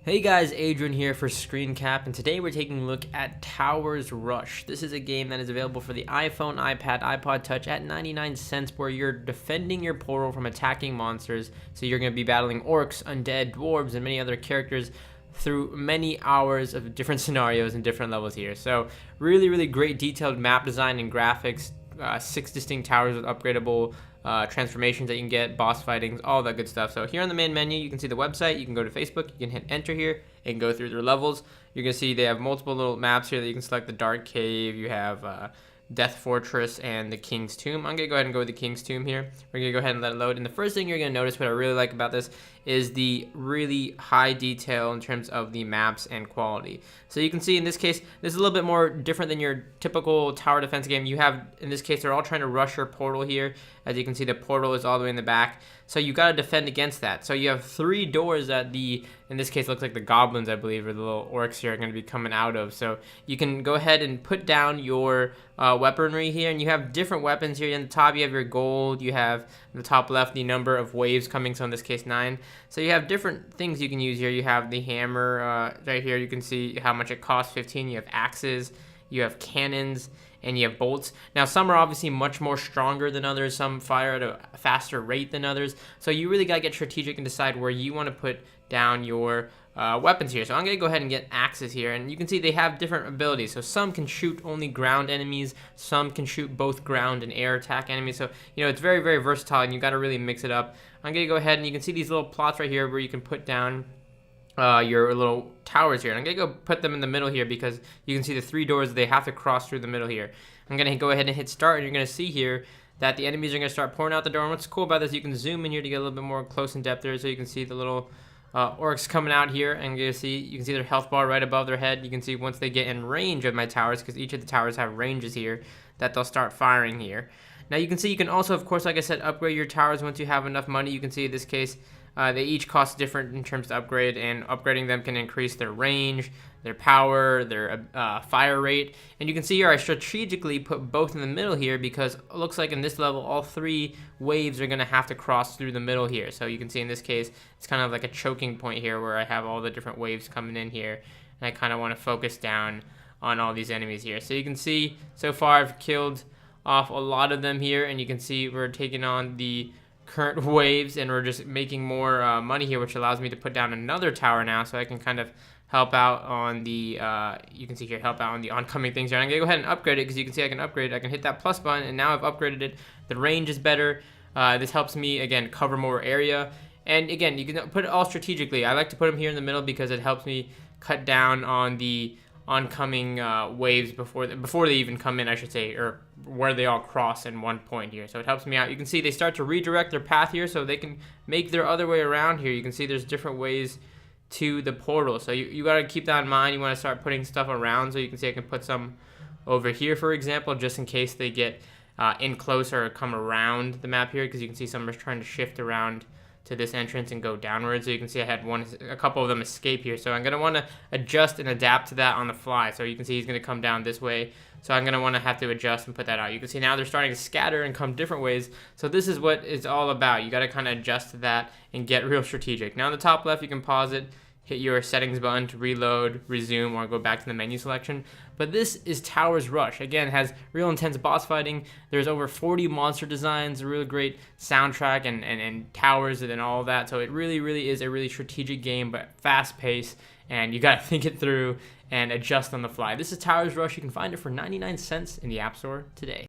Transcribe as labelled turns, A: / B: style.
A: Hey guys, Adrian here for screencapp, and today we're taking a look at Towers Rush. This is a game that is available for the iPhone, iPad, iPod Touch at 99 cents, where you're defending your portal from attacking monsters. So you're going to be battling orcs, undead, dwarves, and many other characters through many hours of different scenarios and different levels here. So really great detailed map design and graphics, 6 distinct towers with upgradable transformations that you can get, boss fightings, all that good stuff. So here on the main menu, you can see the website. You can go to Facebook. You can hit enter here and go through their levels. You're going to see they have multiple little maps here that you can select. The Dark Cave, you have Death Fortress, and the King's Tomb. I'm going to go ahead and go with the King's Tomb here. We're going to go ahead and let it load. And the first thing you're going to notice, what I really like about this, is the really high detail in terms of the maps and quality. So you can see in this case, this is a little bit more different than your typical tower defense game. You have, in this case, they're all trying to rush your portal here. As you can see, the portal is all the way in the back. So you got to defend against that. So you have 3 doors that in this case, looks like the goblins, I believe, or the little orcs here are going to be coming out of. So you can go ahead and put down your weaponry here, and you have different weapons here. In the top, you have your gold. You have in the top left the number of waves coming, so in this case 9. So you have different things you can use here. You have the hammer right here. You can see how much it costs, 15. You have axes, you have cannons, and you have bolts. Now some are obviously much more stronger than others. Some fire at a faster rate than others. So you really got to get strategic and decide where you want to put down your weapons here. So I'm going to go ahead and get axes here, and you can see they have different abilities. So some can shoot only ground enemies, some can shoot both ground and air attack enemies. So it's very versatile, and you got to really mix it up. I'm going to go ahead, and you can see these little plots right here where you can put down your little towers here. And I'm going to go put them in the middle here because you can see the 3 doors, they have to cross through the middle here. I'm going to go ahead and hit start, and you're going to see here that the enemies are going to start pouring out the door. And what's cool about this, you can zoom in here to get a little bit more close in depth there, so you can see the little orcs coming out here, and you can see their health bar right above their head. You can see once they get in range of my towers, because each of the towers have ranges here, that they'll start firing here. Now you can see you can also, of course, like I said, upgrade your towers once you have enough money. You can see in this case they each cost different in terms to upgrade, and upgrading them can increase their range, their power, their fire rate. And you can see here I strategically put both in the middle here because it looks like in this level all 3 waves are going to have to cross through the middle here. So you can see in this case it's kind of like a choking point here where I have all the different waves coming in here, and I kind of want to focus down on all these enemies here. So you can see so far I've killed off a lot of them here, and you can see we're taking on the current waves, and we're just making more money here, which allows me to put down another tower now, so I can kind of help out on the you can see here, help out on the oncoming things here. I'm gonna go ahead and upgrade it because you can see I can upgrade it. I can hit that plus button, and now I've upgraded it. The range is better. This helps me again cover more area, and again you can put it all strategically. I like to put them here in the middle because it helps me cut down on the oncoming waves before they even come in, I should say, or where they all cross in one point here. So it helps me out. You can see they start to redirect their path here, so they can make their other way around here. You can see there's different ways to the portal, so you got to keep that in mind. You want to start putting stuff around, so you can see I can put some over here, for example, just in case they get in closer or come around the map here, because you can see some are trying to shift around to this entrance and go downwards. So you can see I had a couple of them escape here, so I'm going to want to adjust and adapt to that on the fly. So you can see he's going to come down this way, so I'm going to want to have to adjust and put that out. You can see now they're starting to scatter and come different ways, so this is what it's all about. You got to kind of adjust to that and get real strategic. Now in the top left you can pause it, hit your settings button to reload, resume, or go back to the menu selection. But this is Towers Rush. Again, it has real intense boss fighting. There's over 40 monster designs, a really great soundtrack, and towers and all of that. So it really is a really strategic game, but fast paced, and you gotta think it through and adjust on the fly. This is Towers Rush. You can find it for 99 cents in the App Store today.